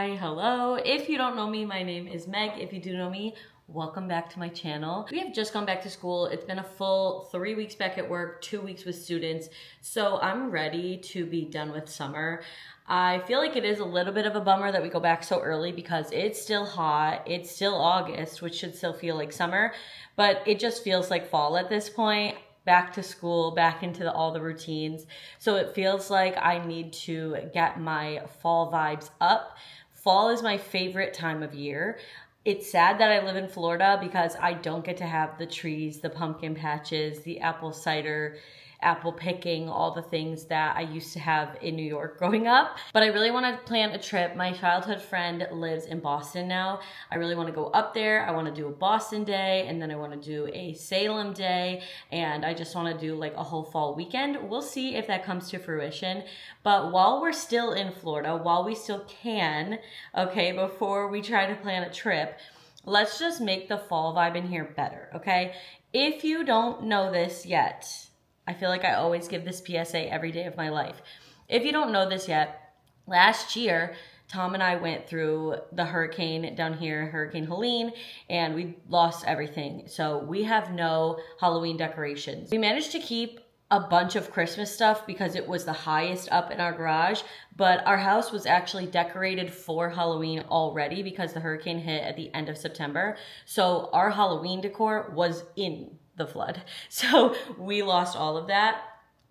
Hi, hello. If you don't know me, my name is Meg. If you do know me, welcome back to my channel. We have just gone back to school. It's been a full 3 weeks back at work, 2 weeks with students. So I'm ready to be done with summer. I feel like it is a little bit of a bummer that we go back so early because it's still hot. It's still August, which should still feel like summer, but it just feels like fall at this point. Back to school, back into all the routines. So it feels like I need to get my fall vibes up. Fall is my favorite time of year. It's sad that I live in Florida because I don't get to have the trees, the pumpkin patches, the apple cider, apple picking, all the things that I used to have in New York growing up. But I really want to plan a trip. My childhood friend lives in Boston now. I really want to go up there. I want to do a Boston day, and then I want to do a Salem day, and I just want to do like a whole fall weekend. We'll see if that comes to fruition. But while we're still in Florida, while we still can, okay, before we try to plan a trip, let's just make the fall vibe in here better, okay? If you don't know this yet, I feel like I always give this PSA every day of my life. If you don't know this yet, last year, Tom and I went through the hurricane down here, Hurricane Helene, and we lost everything. So we have no Halloween decorations. We managed to keep a bunch of Christmas stuff because it was the highest up in our garage, but our house was actually decorated for Halloween already because the hurricane hit at the end of September. So our Halloween decor was in the flood. So we lost all of that.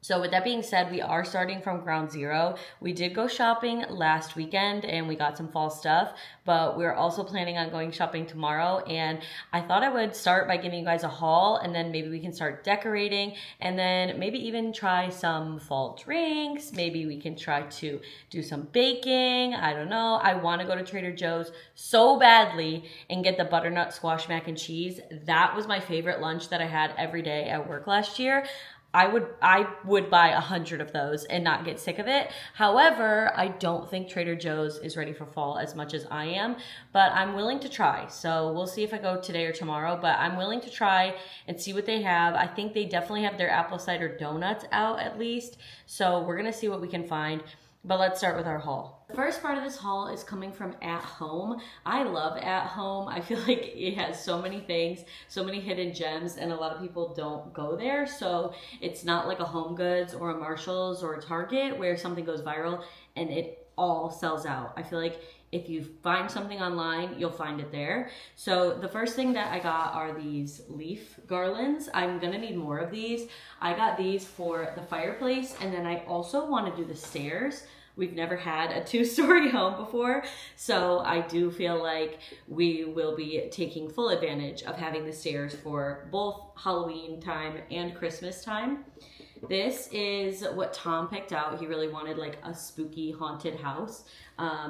So with that being said, we are starting from ground zero. We did go shopping last weekend and we got some fall stuff, but we're also planning on going shopping tomorrow. And I thought I would start by giving you guys a haul, and then maybe we can start decorating, and then maybe even try some fall drinks. Maybe we can try to do some baking. I don't know. I want to go to Trader Joe's so badly and get the butternut squash mac and cheese. That was my favorite lunch that I had every day at work last year. I would buy 100 of those and not get sick of it. However, I don't think Trader Joe's is ready for fall as much as I am, but I'm willing to try. So we'll see if I go today or tomorrow, but I'm willing to try and see what they have. I think they definitely have their apple cider donuts out at least. So we're gonna see what we can find. But let's start with our haul. The first part of this haul is coming from At Home. I love At Home. I feel like it has so many things, so many hidden gems, and a lot of people don't go there. So it's not like a Home Goods or a Marshalls or a Target where something goes viral and it all sells out. I feel like if you find something online, you'll find it there. So the first thing that I got are these leaf garlands. I'm gonna need more of these. I got these for the fireplace, and then I also want to do the stairs. We've never had a 2-story home before, so I do feel like we will be taking full advantage of having the stairs for both Halloween time and Christmas time. This is what Tom picked out. He really wanted like a spooky haunted house.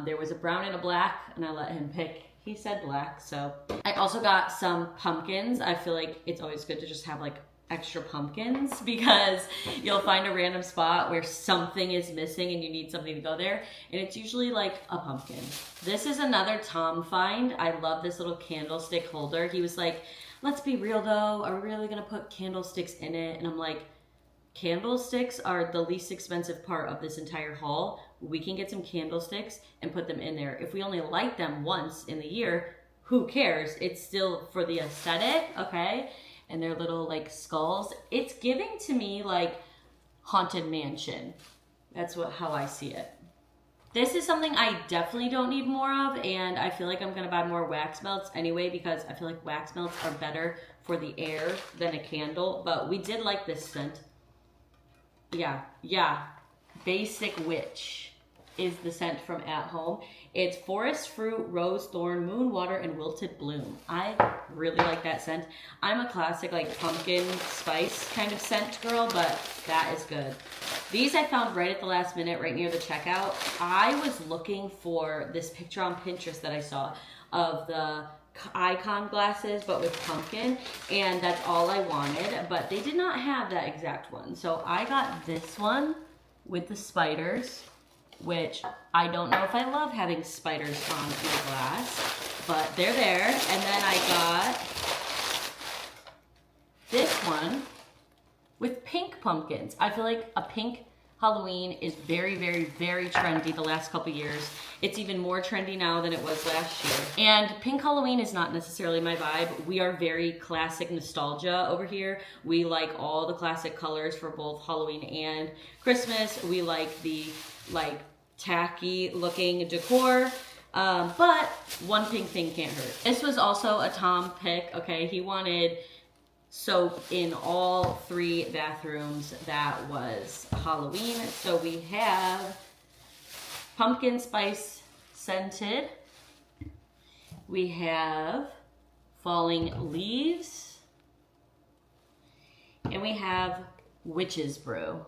There was a brown and a black, and I let him pick. He said black, so. I also got some pumpkins. I feel like it's always good to just have like extra pumpkins because you'll find a random spot where something is missing and you need something to go there, and it's usually like a pumpkin. This is another Tom find. I love this little candlestick holder. He was like, let's be real though, are we really gonna put candlesticks in it? And I'm like, candlesticks are the least expensive part of this entire haul. We can get some candlesticks and put them in there. If we only light them once in the year, who cares? It's still for the aesthetic, okay? And their little like skulls. It's giving to me like Haunted Mansion. That's how I see it. This is something I definitely don't need more of, and I feel like I'm gonna buy more wax melts anyway because I feel like wax melts are better for the air than a candle, but we did like this scent. Yeah. Basic Witch is the scent from At Home. It's forest fruit, rose thorn, moon water, and wilted bloom. I really like that scent. I'm a classic like pumpkin spice kind of scent girl, but that is good. These I found right at the last minute, right near the checkout. I was looking for this picture on Pinterest that I saw of the icon glasses but with pumpkin, and that's all I wanted, but they did not have that exact one. So I got this one with the spiders, which I don't know if I love having spiders on my glass, but they're there. And then I got this one with pink pumpkins. I feel like a pink Halloween is very, very, very trendy the last couple years. It's even more trendy now than it was last year. And pink Halloween is not necessarily my vibe. We are very classic nostalgia over here. We like all the classic colors for both Halloween and Christmas. We like the tacky looking decor. But one pink thing can't hurt. This was also a Tom pick, okay? He wanted soap in all 3 bathrooms. That was Halloween. So we have pumpkin spice scented. We have falling leaves. And we have witch's brew.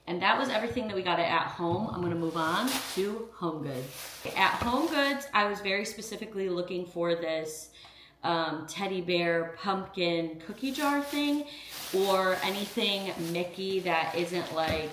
And that was everything that we got at home. I'm gonna move on to Home Goods. At Home Goods, I was very specifically looking for this teddy bear pumpkin cookie jar thing, or anything Mickey that isn't like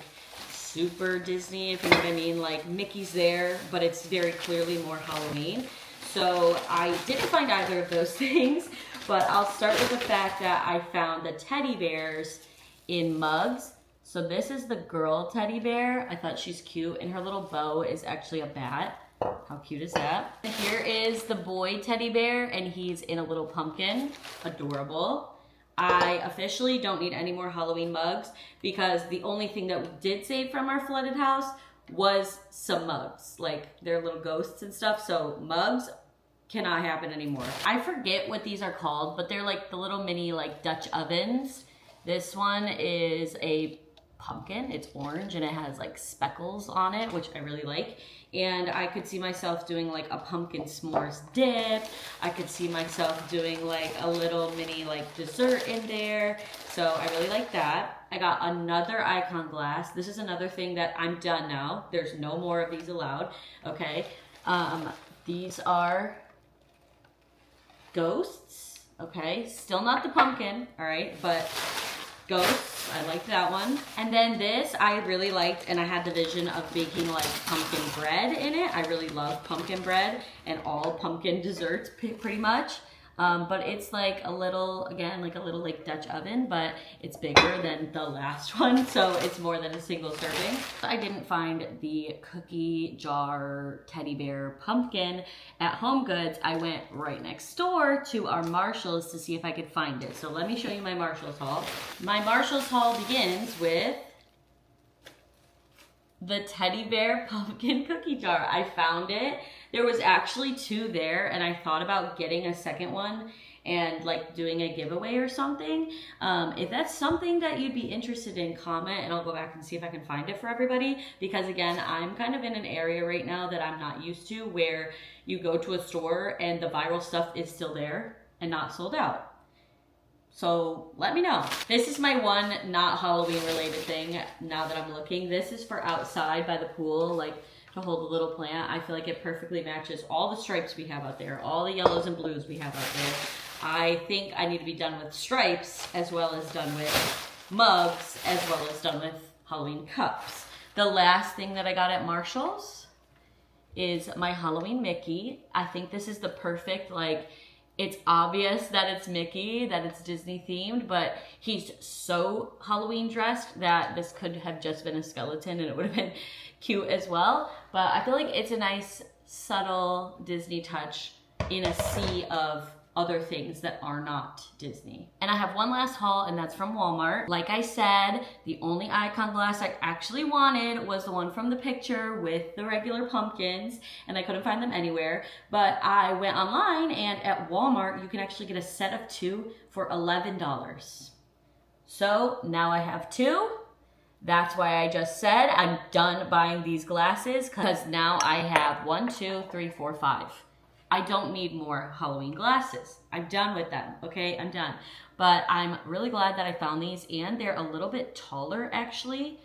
super Disney, if you know what I mean. Like Mickey's there, but it's very clearly more Halloween. So I didn't find either of those things, but I'll start with the fact that I found the teddy bears in mugs. So this is the girl teddy bear. I thought she's cute, and her little bow is actually a bat. How cute is that? Here is the boy teddy bear, and he's in a little pumpkin. Adorable. I officially don't need any more Halloween mugs, because the only thing that we did save from our flooded house was some mugs. Like, they're little ghosts and stuff, so mugs cannot happen anymore. I forget what these are called, but they're like the little mini like Dutch ovens. This one is a pumpkin. It's orange and it has like speckles on it, which I really like. And I could see myself doing like a pumpkin s'mores dip. I could see myself doing like a little mini like dessert in there. So I really like that. I got another icon glass. This is another thing that I'm done now. There's no more of these allowed. Okay. These are ghosts. Okay. Still not the pumpkin. All right. But ghosts. I like that one. And then this I really liked, and I had the vision of baking like pumpkin bread in it. I really love pumpkin bread and all pumpkin desserts pretty much. But it's like a little, again, like a little like Dutch oven, but it's bigger than the last one, so it's more than a single serving. I didn't find the cookie jar teddy bear pumpkin at Home Goods. I went right next door to our Marshalls to see if I could find it. So let me show you my Marshalls haul. My Marshalls haul begins with the teddy bear pumpkin cookie jar. I found it. There was actually 2 there, and I thought about getting a second one and like doing a giveaway or something. If that's something that you'd be interested in, comment, and I'll go back and see if I can find it for everybody. Because again, I'm kind of in an area right now that I'm not used to, where you go to a store and the viral stuff is still there and not sold out. So let me know. This is my one not Halloween related thing now that I'm looking. This is for outside by the pool, like to hold a little plant. I feel like it perfectly matches all the stripes we have out there, all the yellows and blues we have out there. I think I need to be done with stripes as well as done with mugs as well as done with Halloween cups. The last thing that I got at Marshall's is my Halloween Mickey. I think this is the perfect, like, it's obvious that it's Mickey, that it's Disney themed, but he's so Halloween dressed that this could have just been a skeleton and it would have been cute as well. But I feel like it's a nice, subtle Disney touch in a sea of other things that are not Disney. And I have one last haul, and that's from Walmart. Like I said, the only icon glass I actually wanted was the one from the picture with the regular pumpkins, and I couldn't find them anywhere. But I went online, and at Walmart, you can actually get a set of 2 for $11. So now I have 2. That's why I just said I'm done buying these glasses, because now I have 1, 2, 3, 4, 5. I don't need more Halloween glasses. I'm done with them, okay? I'm done. But I'm really glad that I found these, and they're a little bit taller actually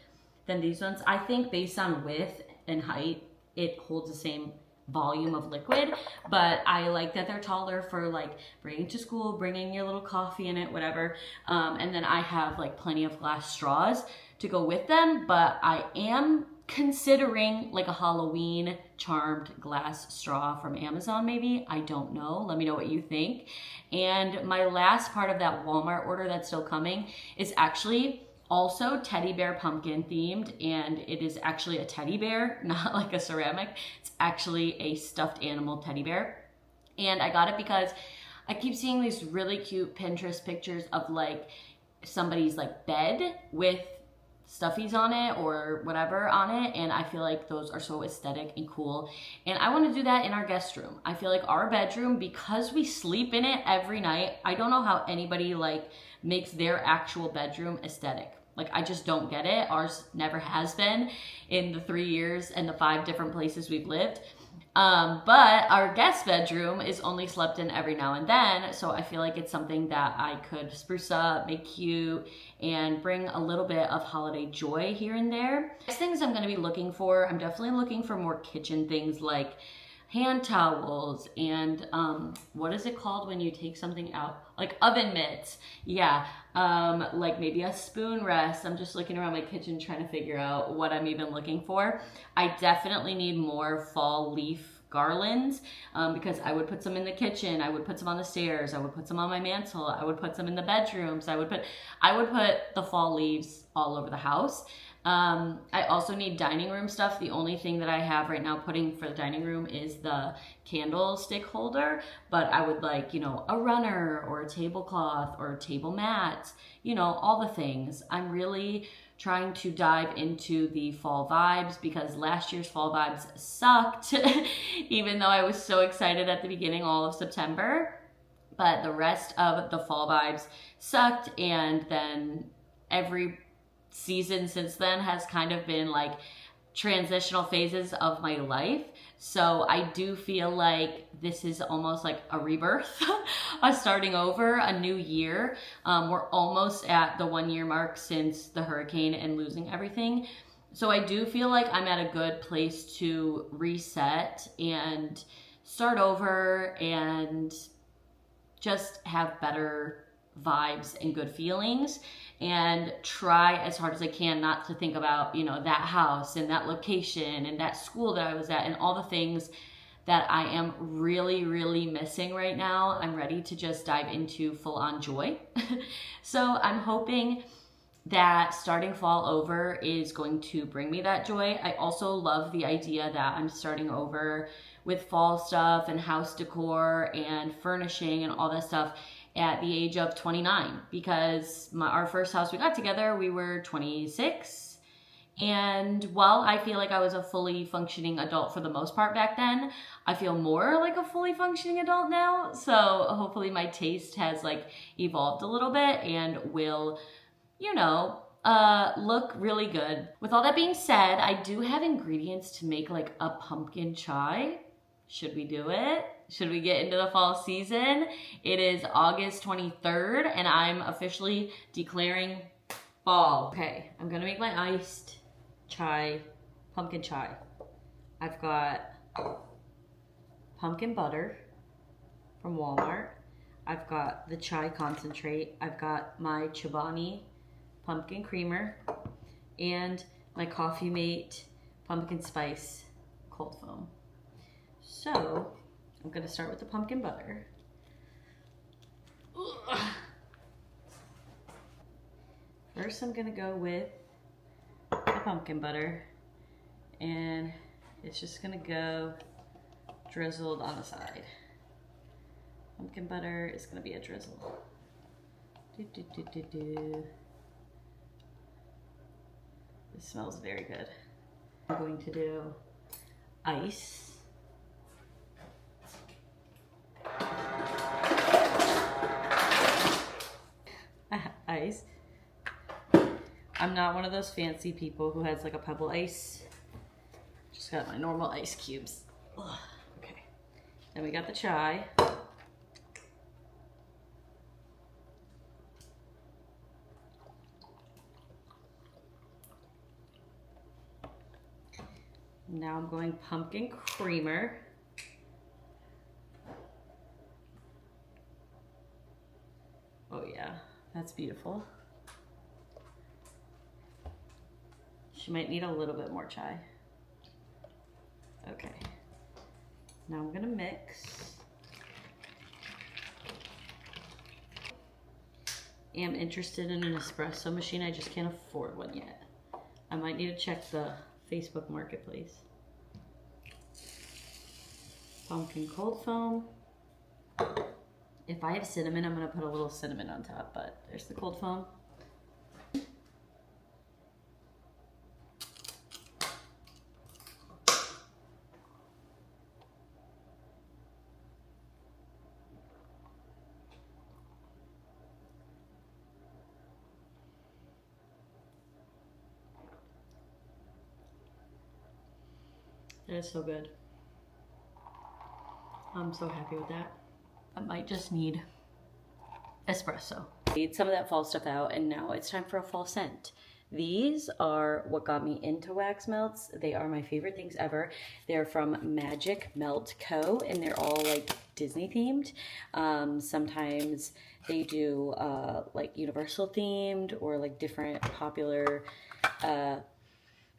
than these ones. I think based on width and height, it holds the same volume of liquid, but I like that they're taller for like bringing to school, bringing your little coffee in it, whatever. And then I have like plenty of glass straws to go with them, but I am considering like a Halloween charmed glass straw from Amazon maybe. I don't know. Let me know what you think. And my last part of that Walmart order that's still coming is actually also teddy bear pumpkin themed, and it is actually a teddy bear, not like a ceramic. It's actually a stuffed animal teddy bear. And I got it because I keep seeing these really cute Pinterest pictures of like somebody's like bed with stuffies on it or whatever on it, and I feel like those are so aesthetic and cool, and I want to do that in our guest room. I feel like our bedroom, because we sleep in it every night, I don't know how anybody like makes their actual bedroom aesthetic. Like, I just don't get it. Ours never has been in the 3 years and the 5 different places we've lived. But our guest bedroom is only slept in every now and then, so I feel like it's something that I could spruce up, make cute, and bring a little bit of holiday joy here and there. Next things I'm going to be looking for, I'm definitely looking for more kitchen things like hand towels and what is it called when you take something out? Like oven mitts. Yeah, like maybe a spoon rest. I'm just looking around my kitchen trying to figure out what I'm even looking for. I definitely need more fall leaf garlands because I would put some in the kitchen, I would put some on the stairs, I would put some on my mantle, I would put some in the bedrooms, I would put the fall leaves all over the house. I also need dining room stuff. The only thing that I have right now putting for the dining room is the candlestick holder, but I would like, you know, a runner or a tablecloth or table mats, you know, all the things. I'm really trying to dive into the fall vibes because last year's fall vibes sucked, even though I was so excited at the beginning, all of September, but the rest of the fall vibes sucked, and then every season since then has kind of been like transitional phases of my life. So I do feel like this is almost like a rebirth, a starting over, a new year. We're almost at the 1 year mark since the hurricane and losing everything. So I do feel like I'm at a good place to reset and start over and just have better vibes and good feelings, and try as hard as I can not to think about, you know, that house and that location and that school that I was at and all the things that I am really, really missing right now. I'm ready to just dive into full-on joy. So I'm hoping that starting fall over is going to bring me that joy. I also love the idea that I'm starting over with fall stuff and house decor and furnishing and all that stuff at the age of 29, because our first house we got together, we were 26. And while I feel like I was a fully functioning adult for the most part back then, I feel more like a fully functioning adult now. So hopefully my taste has like evolved a little bit and will, you know, look really good. With all that being said, I do have ingredients to make like a pumpkin chai. Should we do it? Should we get into the fall season? It is August 23rd and I'm officially declaring fall. Okay, I'm gonna make my iced chai, pumpkin chai. I've got pumpkin butter from Walmart. I've got the chai concentrate. I've got my Chobani pumpkin creamer and my Coffee Mate pumpkin spice cold foam. So I'm gonna start with the pumpkin butter. Ugh. First I'm gonna go with the pumpkin butter, and it's just gonna go drizzled on the side. Pumpkin butter is gonna be a drizzle. This smells very good. I'm going to do ice. Ice. I'm not one of those fancy people who has like a pebble ice. Just got my normal ice cubes. Ugh. Okay. Then we got the chai. Now I'm going pumpkin creamer. Oh yeah, that's beautiful. She might need a little bit more chai. Okay. Now I'm gonna mix. am interested in an espresso machine. I just can't afford one yet. I might need to check the Facebook Marketplace. Pumpkin cold foam. If I have cinnamon, I'm gonna put a little cinnamon on top, but there's the cold foam. That is so good. I'm so happy with that. I might just need espresso. Need some of that fall stuff out, and now it's time for a fall scent. These are what got me into wax melts. They are my favorite things ever. They're from Magic Melt Co. and they're all like Disney themed. Sometimes they do like Universal themed or like different popular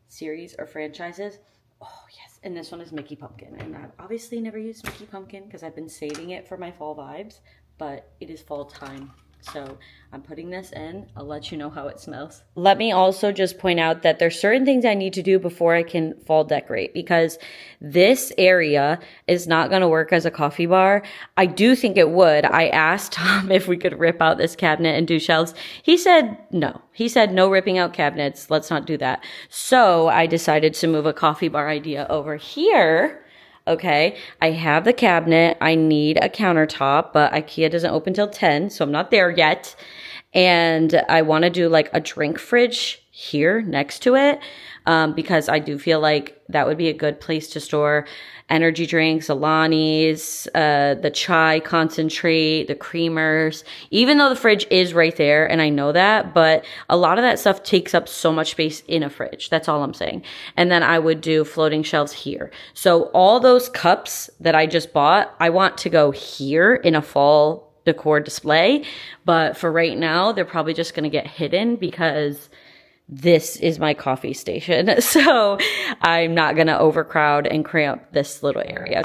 series or franchises. Oh yes, and this one is Mickey Pumpkin, and I've obviously never used Mickey Pumpkin because I've been saving it for my fall vibes, but it is fall time. So I'm putting this in. I'll let you know how it smells. Let me also just point out that there's certain things I need to do before I can fall decorate, because this area is not going to work as a coffee bar. I do think it would. I asked Tom if we could rip out this cabinet and do shelves. He said no. He said no ripping out cabinets. Let's not do that. So I decided to move a coffee bar idea over here. Okay, I have the cabinet. I need a countertop, but IKEA doesn't open till 10, so I'm not there yet. And I want to do like a drink fridge here next to it, because I do feel like that would be a good place to store energy drinks, Alani's, the chai concentrate, the creamers, even though the fridge is right there, and I know that, but a lot of that stuff takes up so much space in a fridge. That's all I'm saying. And then I would do floating shelves here. So all those cups that I just bought, I want to go here in a fall decor display, but for right now, they're probably just going to get hidden because this is my coffee station. So I'm not going to overcrowd and cramp this little area.